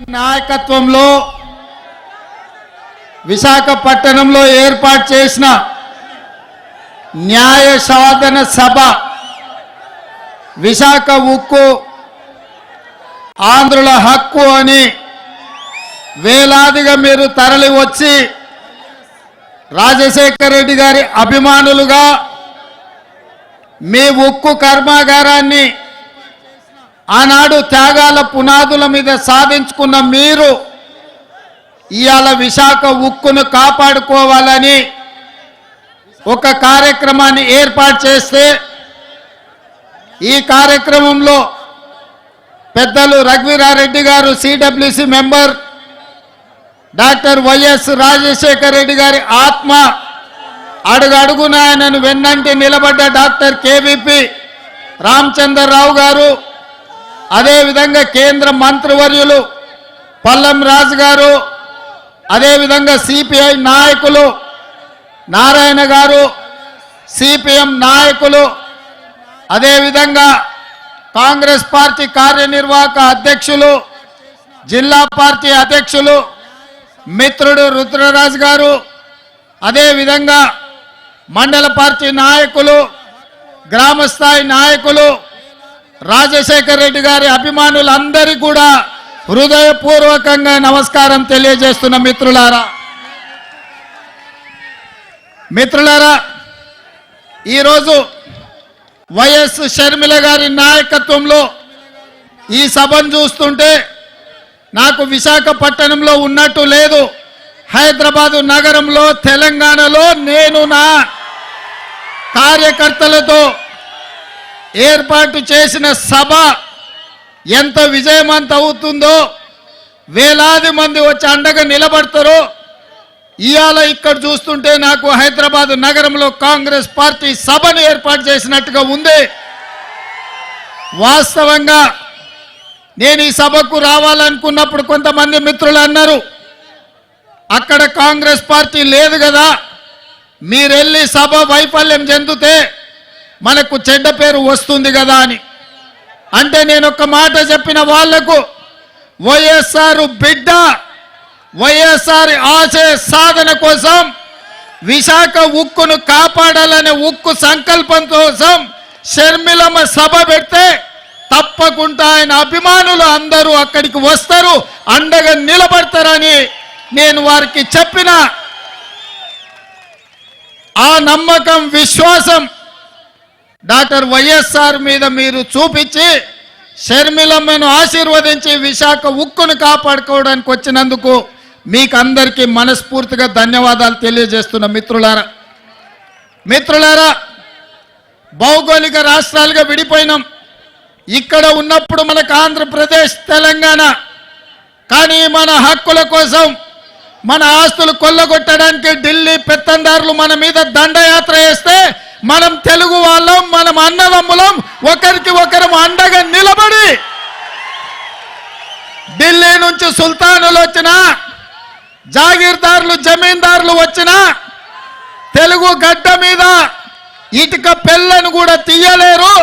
నాయకత్వంలో విశాఖపట్నంలో ఏర్పాటు చేసిన న్యాయ సాధన సభ విశాఖ ఉక్కు ఆంధ్రుల హక్కు అని వేలాదిగా మీరు తరలి వచ్చి రాజశేఖర రెడ్డి గారి అభిమానులుగా మీ ఉక్కు కర్మాగారాన్ని ఆనాడు త్యాగాల పునాదుల మీద సాధించుకున్న మీరు ఇవాళ విశాఖ ఉక్కును కాపాడుకోవాలని ఒక కార్యక్రమాన్ని ఏర్పాటు చేస్తే ఈ కార్యక్రమంలో పెద్దలు రఘువీరారెడ్డి గారు CWC member, doctor YS Rajasekhara Reddy గారి ఆత్మ అడుగడుగున ఆయనను వెన్నంటి నిలబడ్డ డాక్టర్ కేవీపీ రామచంద్రరావు గారు, అదేవిధంగా కేంద్ర మంత్రివర్యులు పల్లం రాజు గారు, అదేవిధంగా సిపిఐ నాయకులు నారాయణ గారు, సిపిఎం నాయకులు, అదేవిధంగా కాంగ్రెస్ పార్టీ కార్యనిర్వాహక అధ్యక్షులు, జిల్లా పార్టీ అధ్యక్షులు మిత్రుడు రుద్రరాజు గారు, అదేవిధంగా మండల పార్టీ నాయకులు, గ్రామస్థాయి నాయకులు, రాజశేఖర రెడ్డి గారి అభిమానులందరికీ కూడా హృదయపూర్వకంగా నమస్కారం తెలియజేస్తున్న మిత్రులారా, ఈరోజు వైఎస్ షర్మిల గారి నాయకత్వంలో ఈ సభను చూస్తుంటే నాకు విశాఖపట్నంలో ఉన్నట్టు లేదు. హైదరాబాదు నగరంలో, తెలంగాణలో నేను నా కార్యకర్తలతో ఏర్పాటు చేసిన సభ ఎంత విజయవంతం అవుతుందో, వేలాది మంది వచ్చి అండగా నిలబడతారో ఇవాళ ఇక్కడ చూస్తుంటే నాకు హైదరాబాద్ నగరంలో కాంగ్రెస్ పార్టీ సభను ఏర్పాటు చేసినట్టుగా ఉంది. వాస్తవంగా నేను ఈ సభకు రావాలనుకున్నప్పుడు కొంతమంది మిత్రులు అన్నారు, అక్కడ కాంగ్రెస్ పార్టీ లేదు కదా, మీరెళ్ళి సభ వైఫల్యం చెందితే మనకు చెడ్డ పేరు వస్తుంది కదా అని. అంటే నేను ఒక మాట చెప్పిన వాళ్లకు, వైఎస్ఆర్ బిడ్డ, వైఎస్ఆర్ ఆశయ సాధన కోసం విశాఖ ఉక్కును కాపాడాలనే ఉక్కు సంకల్పం కోసం షర్మిలమ్మ సభ పెడితే తప్పకుండా ఆయన అభిమానులు అందరూ అక్కడికి వస్తారు, అండగా నిలబడతారని నేను వారికి చెప్పిన ఆ నమ్మకం, విశ్వాసం డాక్టర్ వైఎస్ఆర్ మీద మీరు చూపించి షర్మిలమ్మను ఆశీర్వదించి విశాఖ ఉక్కును కాపాడుకోవడానికి వచ్చినందుకు మీకు అందరికీ మనస్ఫూర్తిగా ధన్యవాదాలు తెలియజేస్తున్న మిత్రులారా, భౌగోళిక రాష్ట్రాలుగా విడిపోయినాం. ఇక్కడ ఉన్నప్పుడు మనకు ఆంధ్రప్రదేశ్, తెలంగాణ, కానీ మన హక్కుల కోసం, మన ఆస్తులు కొల్లగొట్టడానికి ఢిల్లీ పెత్తందారులు మన మీద దండయాత్ర చేస్తే మనం తెలుగు వాళ్ళం, మనం అన్నదమ్ములం, ఒకరికి ఒకరం అండగా నిలబడి ఢిల్లీ నుంచి సుల్తానులు వచ్చినా, జాగీర్దారులు, జమీందారులు వచ్చినా తెలుగు గడ్డ మీద ఇటుక పెళ్ళను కూడా తీయలేరు,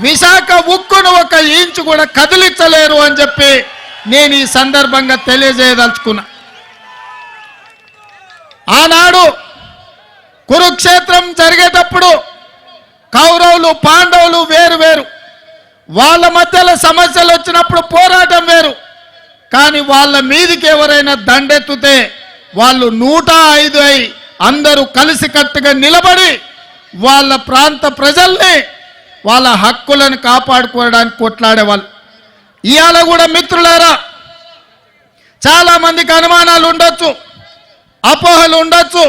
విశాఖ ఉక్కును ఒక ఇంచు కూడా కదిలించలేరు అని చెప్పి నేను ఈ సందర్భంగా తెలియజేయదలుచుకున్నా. ఆనాడు కురుక్షేత్రం జరిగేటప్పుడు కౌరవులు, పాండవులు వేరు, వాళ్ళ మధ్యలో సమస్యలు వచ్చినప్పుడు పోరాటం వేరు, కానీ వాళ్ళ మీదికి ఎవరైనా దండెత్తుతే వాళ్ళు 105 అయి అందరూ కలిసికట్టుగా నిలబడి వాళ్ళ ప్రాంత ప్రజల్ని, వాళ్ళ హక్కులను కాపాడుకోవడానికి కొట్లాడేవాళ్ళు. ఇవాళ కూడా మిత్రులారా, చాలా మందికి అనుమానాలు ఉండొచ్చు, అపోహలు ఉండొచ్చు,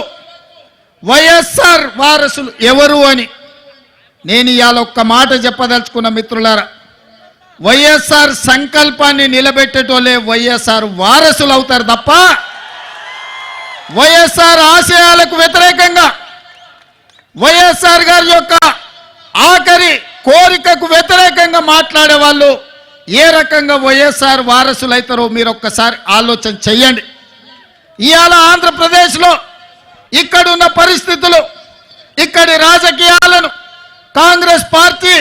వైఎస్ఆర్ వారసులు ఎవరు అని. నేను ఇవాళ ఒక్క మాట చెప్పదలుచుకున్న మిత్రులారా, వైఎస్ఆర్ సంకల్పాన్ని నిలబెట్టేటోళ్ళే వైఎస్ఆర్ వారసులు అవుతారు తప్ప వైఎస్ఆర్ ఆశయాలకు వ్యతిరేకంగా, వైఎస్ఆర్ గారి యొక్క ఆఖరి కోరికకు వ్యతిరేకంగా మాట్లాడే వాళ్ళు ఏ రకంగా వైఎస్ఆర్ వారసులు అవుతారో మీరు ఒక్కసారి ఆలోచన చెయ్యండి. ఇవాళ ఆంధ్రప్రదేశ్లో ఇక్కడున్న పరిస్థితులు, ఇక్కడి రాజకీయాలను కాంగ్రెస్ పార్టీ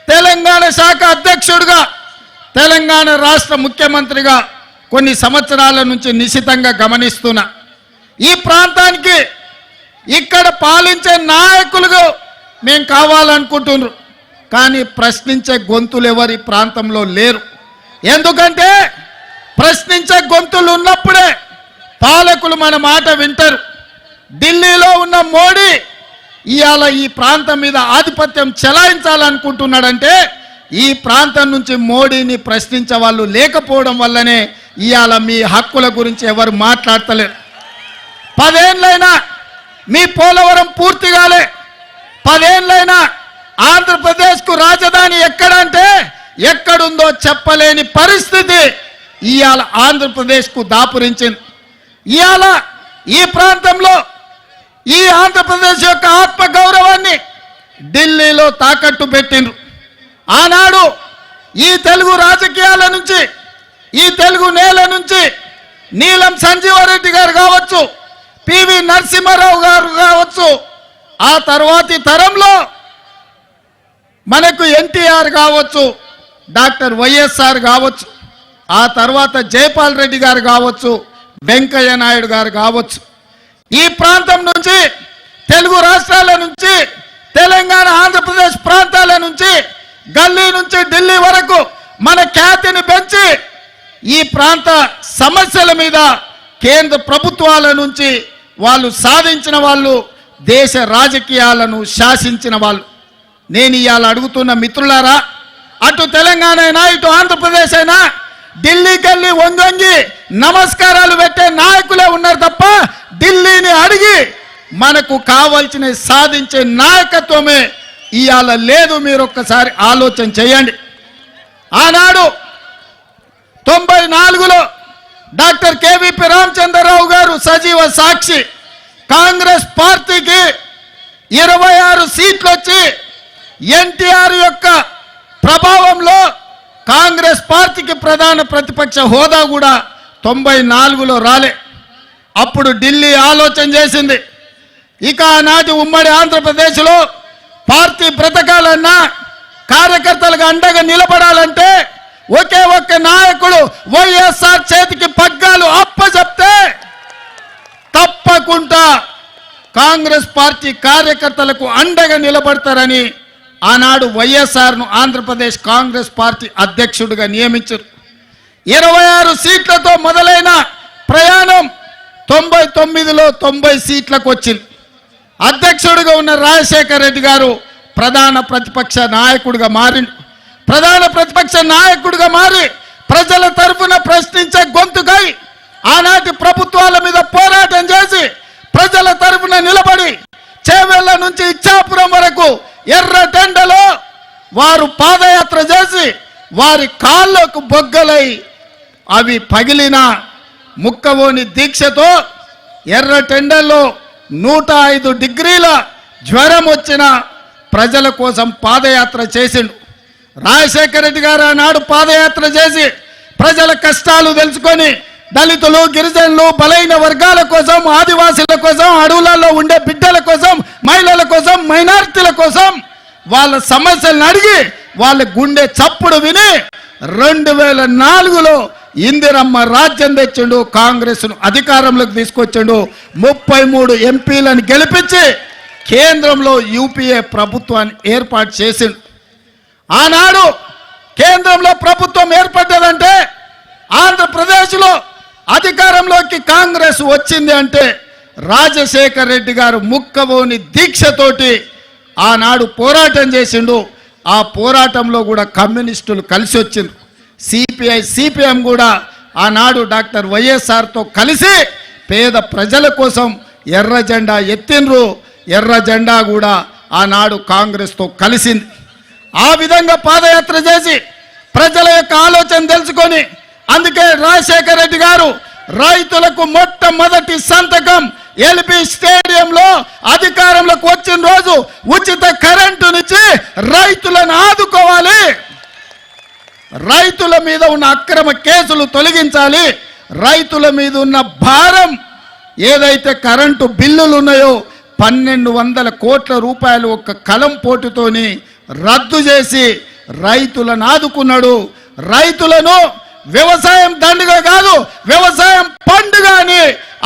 తెలంగాణ శాఖ అధ్యక్షుడిగా, తెలంగాణ రాష్ట్ర ముఖ్యమంత్రిగా కొన్ని సంవత్సరాల నుంచి నిశితంగా గమనిస్తున్నా. ఈ ప్రాంతానికి ఇక్కడ పాలించే నాయకులుగా మేము కావాలనుకుంటున్నారు, కానీ ప్రశ్నించే గొంతులు ఎవరి ప్రాంతంలో లేరు. ఎందుకంటే ప్రశ్నించే గొంతులు ఉన్నప్పుడే పాలకులు మన మాట వింటారు. ఢిల్లీలో ఉన్న మోడీ ఇవాళ ఈ ప్రాంతం మీద ఆధిపత్యం చెలాయించాలనుకుంటున్నాడంటే ఈ ప్రాంతం నుంచి మోడీని ప్రశ్నించే వాళ్ళు లేకపోవడం వల్లనే ఇవాళ మీ హక్కుల గురించి ఎవరు మాట్లాడతలేరు. 10 ఏళ్ళైనా మీ పోలవరం పూర్తి కాలే. 10 ఏళ్ళైనా ఆంధ్రప్రదేశ్కు రాజధాని ఎక్కడంటే ఎక్కడుందో చెప్పలేని పరిస్థితి ఇవాళ ఆంధ్రప్రదేశ్కు దాపురించింది. ఇవాళ ఈ ప్రాంతంలో ఈ ఆంధ్రప్రదేశ్ యొక్క ఆత్మగౌరవాన్ని ఢిల్లీలో తాకట్టు పెట్టిండ్రు. ఆనాడు ఈ తెలుగు రాజకీయాల నుంచి, ఈ తెలుగు నేల నుంచి నీలం సంజీవారెడ్డి గారు కావచ్చు, పివి నరసింహారావు గారు కావచ్చు, ఆ తర్వాతి తరంలో మనకు ఎన్టీఆర్ కావచ్చు, డాక్టర్ వైఎస్ఆర్ కావచ్చు, ఆ తర్వాత జైపాల్ రెడ్డి గారు కావచ్చు, వెంకయ్య నాయుడు గారు కావచ్చు, ఈ ప్రాంతం నుంచి తెలుగు రాష్ట్రాల నుంచి తెలంగాణ ఆంధ్రప్రదేశ్ ప్రాంతాల నుంచి గల్లీ నుంచి ఢిల్లీ వరకు మన ఖ్యాతిని పెంచి ఈ ప్రాంత సమస్యల మీద కేంద్ర ప్రభుత్వాల నుంచి వాళ్ళు సాధించిన వాళ్ళు, దేశ రాజకీయాలను శాసించిన వాళ్ళు. నేను ఇవాళ అడుగుతున్న మిత్రులారా, అటు తెలంగాణ అయినా ఇటు ఆంధ్రప్రదేశ్ అయినా ఢిల్లీకి వెళ్ళి వంగొంగి నమస్కారాలు పెట్టే నాయకులే ఉన్నారు తప్ప ఢిల్లీని అడిగి మనకు కావాల్సిన సాధించే నాయకత్వమే ఇవాళ లేదు. మీరు ఒక్కసారి ఆలోచన చేయండి. ఆనాడు 94లో డాక్టర్ కేవీపీ రామచంద్రరావు గారు సజీవ సాక్షి, కాంగ్రెస్ పార్టీకి 26 సీట్లు వచ్చి ఎన్టీఆర్ యొక్క ప్రభావంలో కాంగ్రెస్ పార్టీకి ప్రధాన ప్రతిపక్ష హోదా కూడా 94లో రాలే. అప్పుడు ఢిల్లీ ఆలోచన చేసింది, ఇక ఆనాటి ఉమ్మడి ఆంధ్రప్రదేశ్లో పార్టీ బ్రతకాలన్నా కార్యకర్తలకు అండగా నిలబడాలంటే ఒకే ఒక్క నాయకుడు వైఎస్ఆర్ చేతికి పగ్గాలు అప్పచెప్తే తప్పకుండా కాంగ్రెస్ పార్టీ కార్యకర్తలకు అండగా నిలబడతారని ఆనాడు వైఎస్ఆర్ను ఆంధ్రప్రదేశ్ కాంగ్రెస్ పార్టీ అధ్యక్షుడిగా నియమించారు. 26 సీట్లతో మొదలైన ప్రయాణం 99లో 90 సీట్లకు వచ్చింది. అధ్యక్షుడిగా ఉన్న రాజశేఖర రెడ్డి గారు ప్రధాన ప్రతిపక్ష నాయకుడిగా మారిండు. ప్రధాన ప్రతిపక్ష నాయకుడిగా మారి ప్రజల తరఫున ప్రశ్నించే గొంతుకై ఆనాటి ప్రభుత్వాల మీద పోరాటం చేసి ప్రజల తరఫున నిలబడి చేవెళ్ల నుంచి ఇచ్చాపురం వరకు ఎర్రటెండలో వారు పాదయాత్ర చేసి వారి కాళ్ళకు బొగ్గలై అవి పగిలిన ముక్కవోని దీక్షతో ఎర్రటెండలో 105 డిగ్రీల జ్వరం వచ్చిన ప్రజల కోసం పాదయాత్ర చేసిండు. రాజశేఖర రెడ్డి గారు ఆనాడు పాదయాత్ర చేసి ప్రజల కష్టాలు తెలుసుకొని దళితులు, గిరిజనులు, బలైన వర్గాల కోసం, ఆదివాసుల కోసం, అడవులలో ఉండే బిడ్డల కోసం, మహిళల కోసం, మైనారిటీల కోసం వాళ్ళ సమస్యలను అడిగి వాళ్ళ గుండె చప్పుడు విని 2004లో ఇందిరమ్మ రాజ్యం తెచ్చిండు, కాంగ్రెస్ను అధికారంలోకి తీసుకొచ్చిండు, 33 ఎంపీలను గెలిపించి కేంద్రంలో యూపీఏ ప్రభుత్వాన్ని ఏర్పాటు చేసిండు. ఆనాడు కేంద్రంలో ప్రభుత్వం ఏర్పడ్డదంటే ఆంధ్రప్రదేశ్లో అధికారంలోకి కాంగ్రెస్ వచ్చింది అంటే రాజశేఖర రెడ్డి గారు ముక్కవోని దీక్షతోటి ఆనాడు పోరాటం చేసిండు. ఆ పోరాటంలో కూడా కమ్యూనిస్టులు కలిసి వచ్చిండ్రు. సిపిఐ, సిపిఎం కూడా ఆనాడు డాక్టర్ వైఎస్ఆర్తో కలిసి పేద ప్రజల కోసం ఎర్ర జెండా ఎత్తిండ్రు. ఎర్ర జెండా కూడా ఆనాడు కాంగ్రెస్తో కలిసింది. ఆ విధంగా పాదయాత్ర చేసి ప్రజల యొక్క ఆలోచన తెలుసుకొని అందుకే రాజశేఖర రెడ్డి గారు రైతులకు మొట్టమొదటి సంతకం ఎల్బీ స్టేడియంలో అధికారంలోకి వచ్చిన రోజు ఉచిత కరెంటునిచ్చి రైతులను ఆదుకోవాలి, రైతుల మీద ఉన్న అక్రమ కేసులు తొలగించాలి, రైతుల మీద ఉన్న భారం ఏదైతే కరెంటు బిల్లులు ఉన్నాయో 1200 కోట్ల రూపాయలు ఒక్క కలం పోటుతోని రద్దు చేసి రైతులను ఆదుకున్నాడు. రైతులను వ్యవసాయం దండుగ కాదు, వ్యవసాయం పండుగ అని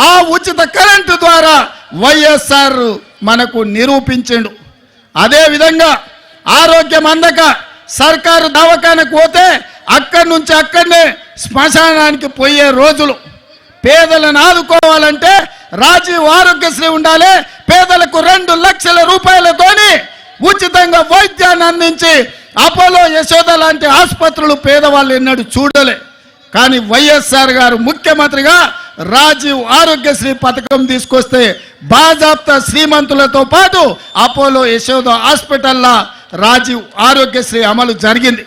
ఆ ఉచిత కరెంటు ద్వారా వైఎస్ఆర్ మనకు నిరూపించిండు. అదే విధంగా ఆరోగ్యం అందక సర్కారు దవాఖానకు పోతే అక్కడి నుంచి అక్కడనే శ్మశానానికి పోయే రోజులు. పేదలను ఆదుకోవాలంటే రాజీవ్ ఆరోగ్యశ్రీ ఉండాలి. పేదలకు 2 లక్షల రూపాయలతోని ఉచితంగా వైద్యాన్ని అందించి అపోలో యశోద లాంటి ఆసుపత్రులు పేదవాళ్ళు ఎన్నడూ చూడలే. కానీ వైఎస్ఆర్ గారు ముఖ్యమంత్రిగా రాజీవ్ ఆరోగ్యశ్రీ పథకం తీసుకొస్తే బాజాప్తా శ్రీమంతులతో పాటు అపోలో యశోద హాస్పిటల్లో రాజీవ్ ఆరోగ్యశ్రీ అమలు జరిగింది.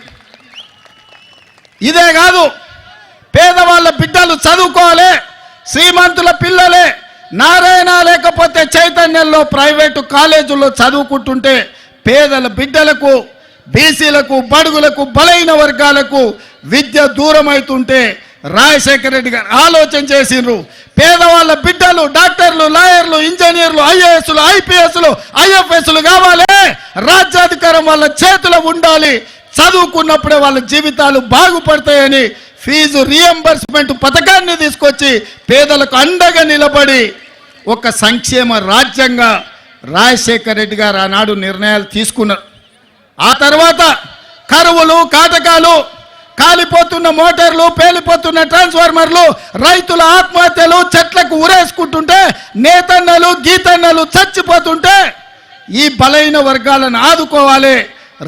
ఇదే కాదు, పేదవాళ్ళ బిడ్డలు చదువుకోవాలి, శ్రీమంతుల పిల్లలే నారాయణ లేకపోతే చైతన్యంలో ప్రైవేటు కాలేజీల్లో చదువుకుంటుంటే పేదల బిడ్డలకు, బీసీలకు, బడుగులకు, బలైన వర్గాలకు విద్య దూరం అవుతుంటే రాజశేఖర రెడ్డి గారు ఆలోచన చేసిండ్రు. పేదవాళ్ళ బిడ్డలు డాక్టర్లు, లాయర్లు, ఇంజనీర్లు, ఐఏఎస్లు, ఐపీఎస్లు, ఐఎఫ్ఎస్లు కావాలి. రాజ్యాధికారం వాళ్ళ చేతిలో ఉండాలి. చదువుకున్నప్పుడే వాళ్ళ జీవితాలు బాగుపడతాయని ఫీజు రియంబర్స్మెంట్ పథకాన్ని తీసుకొచ్చి పేదలకు అండగా నిలబడి ఒక సంక్షేమ రాజ్యంగా రాజశేఖర రెడ్డి గారు ఆనాడు నిర్ణయాలు తీసుకున్నారు. ఆ తర్వాత కరువులు, కాటకాలు, కాలిపోతున్న మోటార్లు, పేలిపోతున్న ట్రాన్స్ఫార్మర్లు, రైతుల ఆత్మహత్యలు, చెట్లకు ఉరేసుకుంటుంటే నేతన్నలు, గీతన్నలు చచ్చిపోతుంటే ఈ బలైన వర్గాలను ఆదుకోవాలి,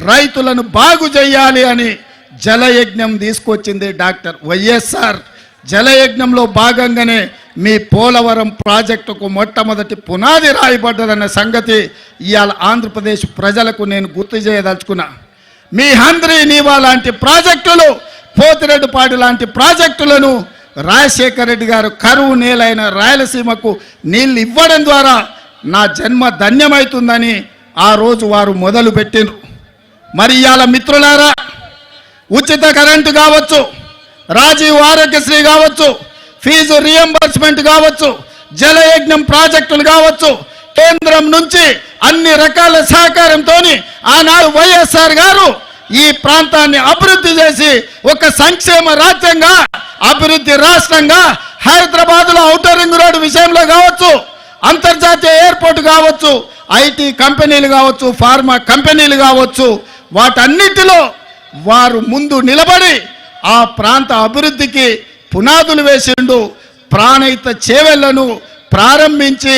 రైతులను బాగు చేయాలి అని జలయజ్ఞం తీసుకొచ్చింది డాక్టర్ వైఎస్ఆర్. జలయజ్ఞంలో భాగంగానే మీ పోలవరం ప్రాజెక్టుకు మొట్టమొదటి పునాది రాయబడ్డదన్న సంగతి ఇవాళ ఆంధ్రప్రదేశ్ ప్రజలకు నేను గుర్తు చేయదలుచుకున్నా. మీ హంద్రీ నీవా లాంటి ప్రాజెక్టులు, పోతిరెడ్డిపాడు లాంటి ప్రాజెక్టులను రాజశేఖర రెడ్డి గారు కరువు నేలైన రాయలసీమకు నీళ్ళు ఇవ్వడం ద్వారా నా జన్మ ధన్యమవుతుందని ఆ రోజు వారు మొదలు పెట్టిండ్రు. మరి ఇవాళ మిత్రులారా, ఉచిత కరెంటు కావచ్చు, రాజీవ్ ఆరోగ్యశ్రీ కావచ్చు, ఫీజు రియంబర్స్మెంట్ కావచ్చు, జలయజ్ఞం ప్రాజెక్టులు కావచ్చు, కేంద్రం నుంచి అన్ని రకాల సహకారంతో ఆనాడు వైఎస్ఆర్ గారు ఈ ప్రాంతాన్ని అభివృద్ధి చేసి ఒక సంక్షేమ రాజ్యంగా, అభివృద్ధి రాష్ట్రంగా హైదరాబాద్లో ఔటర్ రింగ్ రోడ్డు విషయంలో కావచ్చు, అంతర్జాతీయ ఎయిర్పోర్ట్ కావచ్చు, ఐటీ కంపెనీలు కావచ్చు, ఫార్మా కంపెనీలు కావచ్చు, వాటన్నిటిలో వారు ముందు నిలబడి ఆ ప్రాంత అభివృద్ధికి పునాదులు వేసిండు. ప్రాణహిత చేవెళ్లను ప్రారంభించి